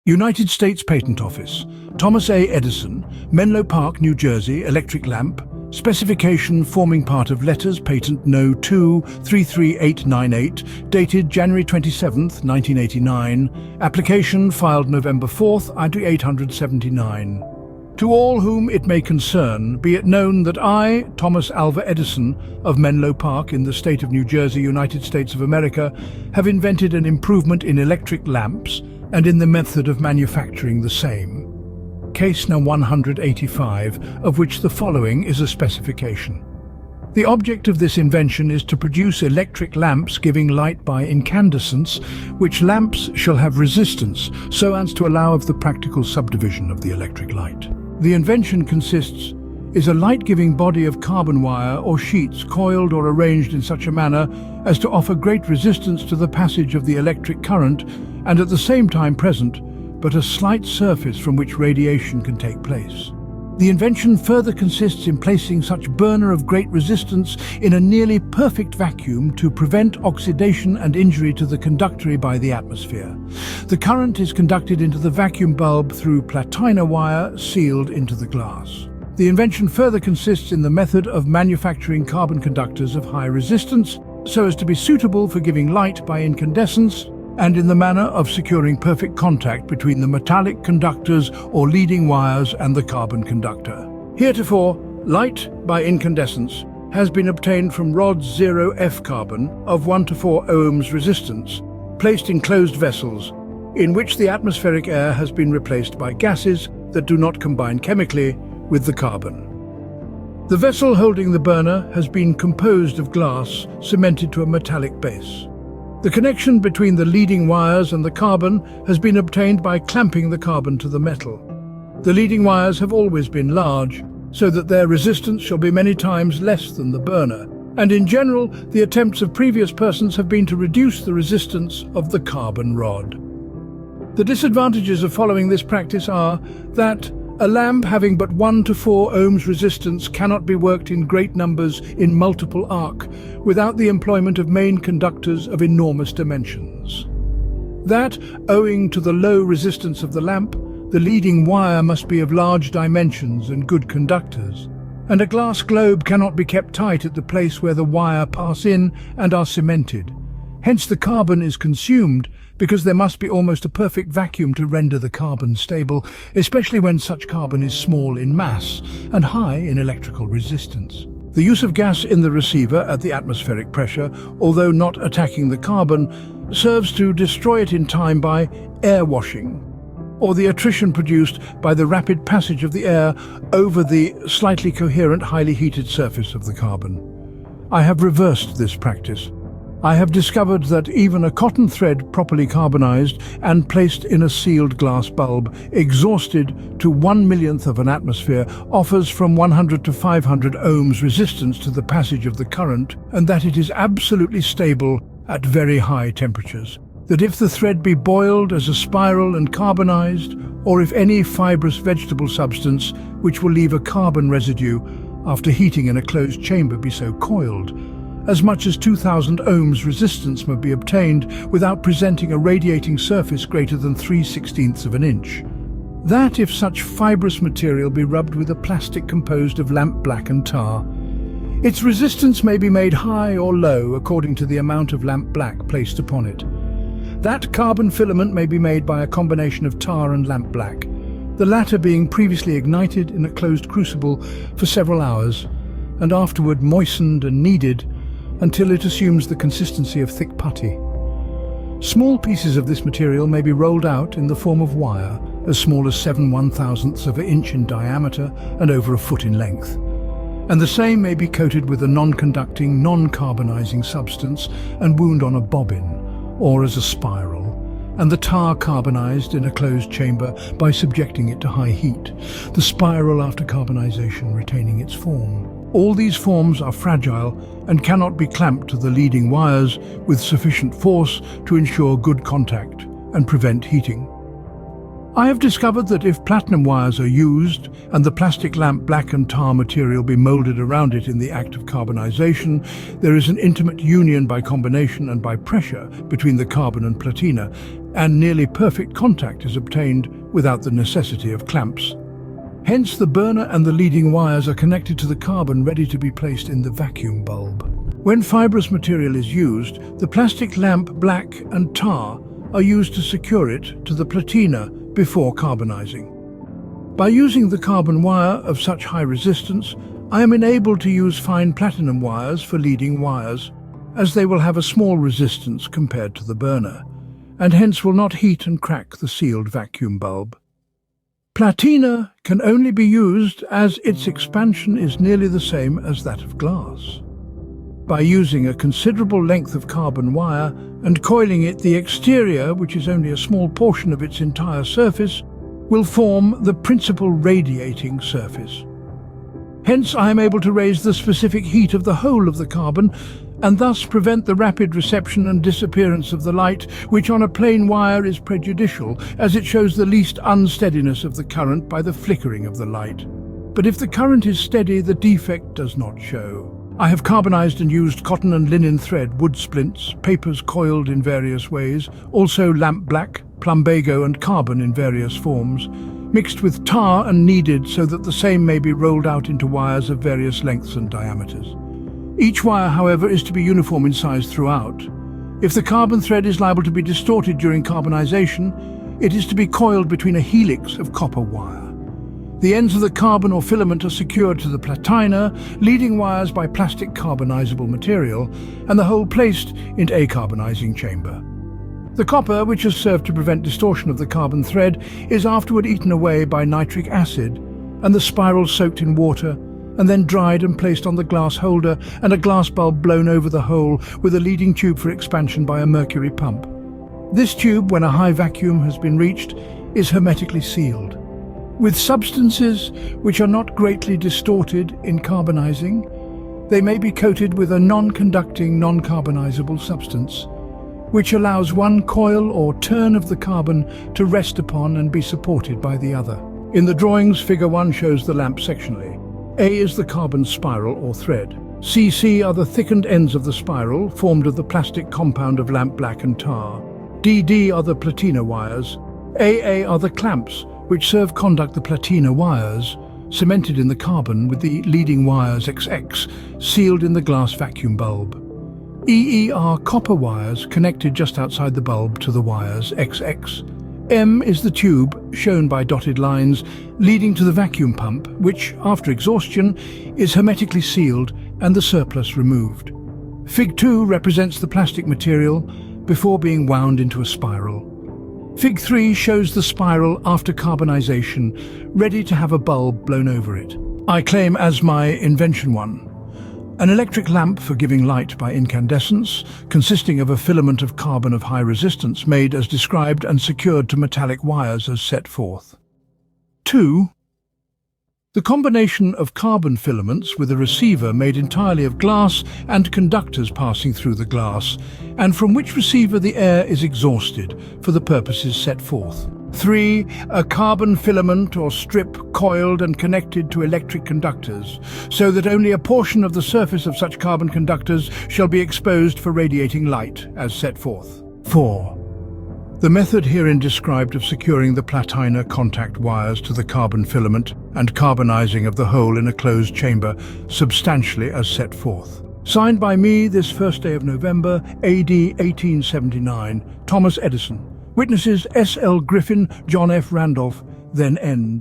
United States Patent Office, Thomas A. Edison, Menlo Park, New Jersey, electric lamp, specification forming part of letters patent No. 233898, dated January 27, 1989, application filed November 4th, ID 879. To all whom it may concern, be it known that I, Thomas Alva Edison, of Menlo Park in the state of New Jersey, United States of America, have invented an improvement in electric lamps and in the method of manufacturing the same. Case No. 185, of which the following is a specification. The object of this invention is to produce electric lamps giving light by incandescence, which lamps shall have resistance so as to allow of the practical subdivision of the electric light. The invention is a light-giving body of carbon wire or sheets coiled or arranged in such a manner as to offer great resistance to the passage of the electric current and at the same time present but a slight surface from which radiation can take place. The invention further consists in placing such burner of great resistance in a nearly perfect vacuum to prevent oxidation and injury to the conductory by the atmosphere. The current is conducted into the vacuum bulb through platina wire sealed into the glass. The invention further consists in the method of manufacturing carbon conductors of high resistance so as to be suitable for giving light by incandescence, and in the manner of securing perfect contact between the metallic conductors or leading wires and the carbon conductor. Heretofore, light by incandescence has been obtained from rods 0F carbon of 1 to 4 ohms resistance, placed in closed vessels, in which the atmospheric air has been replaced by gases that do not combine chemically with the carbon. The vessel holding the burner has been composed of glass cemented to a metallic base. The connection between the leading wires and the carbon has been obtained by clamping the carbon to the metal. The leading wires have always been large, so that their resistance shall be many times less than the burner, and in general, the attempts of previous persons have been to reduce the resistance of the carbon rod. The disadvantages of following this practice are that a lamp having but 1 to 4 ohms resistance cannot be worked in great numbers in multiple arc without the employment of main conductors of enormous dimensions. That, owing to the low resistance of the lamp, the leading wire must be of large dimensions and good conductors, and a glass globe cannot be kept tight at the place where the wire pass in and are cemented. Hence the carbon is consumed, because there must be almost a perfect vacuum to render the carbon stable, especially when such carbon is small in mass and high in electrical resistance. The use of gas in the receiver at the atmospheric pressure, although not attacking the carbon, serves to destroy it in time by air washing, or the attrition produced by the rapid passage of the air over the slightly coherent, highly heated surface of the carbon. I have reversed this practice. I have discovered that even a cotton thread properly carbonized and placed in a sealed glass bulb, exhausted to 1/1,000,000th of an atmosphere, offers from 100 to 500 ohms resistance to the passage of the current, and that it is absolutely stable at very high temperatures. That if the thread be boiled as a spiral and carbonized, or if any fibrous vegetable substance which will leave a carbon residue after heating in a closed chamber be so coiled, as much as 2000 ohms resistance may be obtained without presenting a radiating surface greater than 3/16ths of an inch. That if such fibrous material be rubbed with a plastic composed of lamp black and tar, its resistance may be made high or low according to the amount of lamp black placed upon it. That carbon filament may be made by a combination of tar and lamp black, the latter being previously ignited in a closed crucible for several hours, and afterward moistened and kneaded until it assumes the consistency of thick putty. Small pieces of this material may be rolled out in the form of wire, as small as 7/1000ths of an inch in diameter and over a foot in length. And the same may be coated with a non-conducting, non-carbonizing substance and wound on a bobbin, or as a spiral, and the tar carbonized in a closed chamber by subjecting it to high heat, the spiral after carbonization retaining its form. All these forms are fragile and cannot be clamped to the leading wires with sufficient force to ensure good contact and prevent heating. I have discovered that if platinum wires are used and the plastic lamp black and tar material be molded around it in the act of carbonization, there is an intimate union by combination and by pressure between the carbon and platina, and nearly perfect contact is obtained without the necessity of clamps. Hence, the burner and the leading wires are connected to the carbon ready to be placed in the vacuum bulb. When fibrous material is used, the plastic lamp black and tar are used to secure it to the platina before carbonizing. By using the carbon wire of such high resistance, I am enabled to use fine platinum wires for leading wires, as they will have a small resistance compared to the burner, and hence will not heat and crack the sealed vacuum bulb. Platina can only be used as its expansion is nearly the same as that of glass. By using a considerable length of carbon wire and coiling it, the exterior, which is only a small portion of its entire surface, will form the principal radiating surface. Hence, I am able to raise the specific heat of the whole of the carbon and thus prevent the rapid reception and disappearance of the light, which on a plain wire is prejudicial, as it shows the least unsteadiness of the current by the flickering of the light. But if the current is steady, the defect does not show. I have carbonized and used cotton and linen thread, wood splints, papers coiled in various ways, also lamp black, plumbago and carbon in various forms, mixed with tar and kneaded so that the same may be rolled out into wires of various lengths and diameters. Each wire, however, is to be uniform in size throughout. If the carbon thread is liable to be distorted during carbonization, it is to be coiled between a helix of copper wire. The ends of the carbon or filament are secured to the platina, leading wires by plastic carbonizable material, and the whole placed into a carbonizing chamber. The copper, which has served to prevent distortion of the carbon thread, is afterward eaten away by nitric acid, and the spiral soaked in water, and then dried and placed on the glass holder, and a glass bulb blown over the hole with a leading tube for expansion by a mercury pump. This tube, when a high vacuum has been reached, is hermetically sealed. With substances which are not greatly distorted in carbonizing, they may be coated with a non-conducting, non-carbonizable substance, which allows one coil or turn of the carbon to rest upon and be supported by the other. In the drawings, Figure 1 shows the lamp sectionally. A is the carbon spiral or thread. CC are the thickened ends of the spiral, formed of the plastic compound of lamp black and tar. DD are the platina wires. AA are the clamps, which serve conduct the platina wires, cemented in the carbon with the leading wires XX, sealed in the glass vacuum bulb. EE are copper wires connected just outside the bulb to the wires XX. M is the tube, shown by dotted lines, leading to the vacuum pump, which, after exhaustion, is hermetically sealed and the surplus removed. Fig 2 represents the plastic material before being wound into a spiral. Fig 3 shows the spiral after carbonization, ready to have a bulb blown over it. I claim as my invention one. An electric lamp for giving light by incandescence, consisting of a filament of carbon of high resistance made as described and secured to metallic wires as set forth. 2. The combination of carbon filaments with a receiver made entirely of glass and conductors passing through the glass, and from which receiver the air is exhausted for the purposes set forth. 3. A carbon filament or strip coiled and connected to electric conductors, so that only a portion of the surface of such carbon conductors shall be exposed for radiating light, as set forth. 4. The method herein described of securing the platina contact wires to the carbon filament and carbonizing of the whole in a closed chamber, substantially as set forth. Signed by me this first day of November, AD 1879, Thomas Edison. Witnesses S.L. Griffin, John F. Randolph, then end.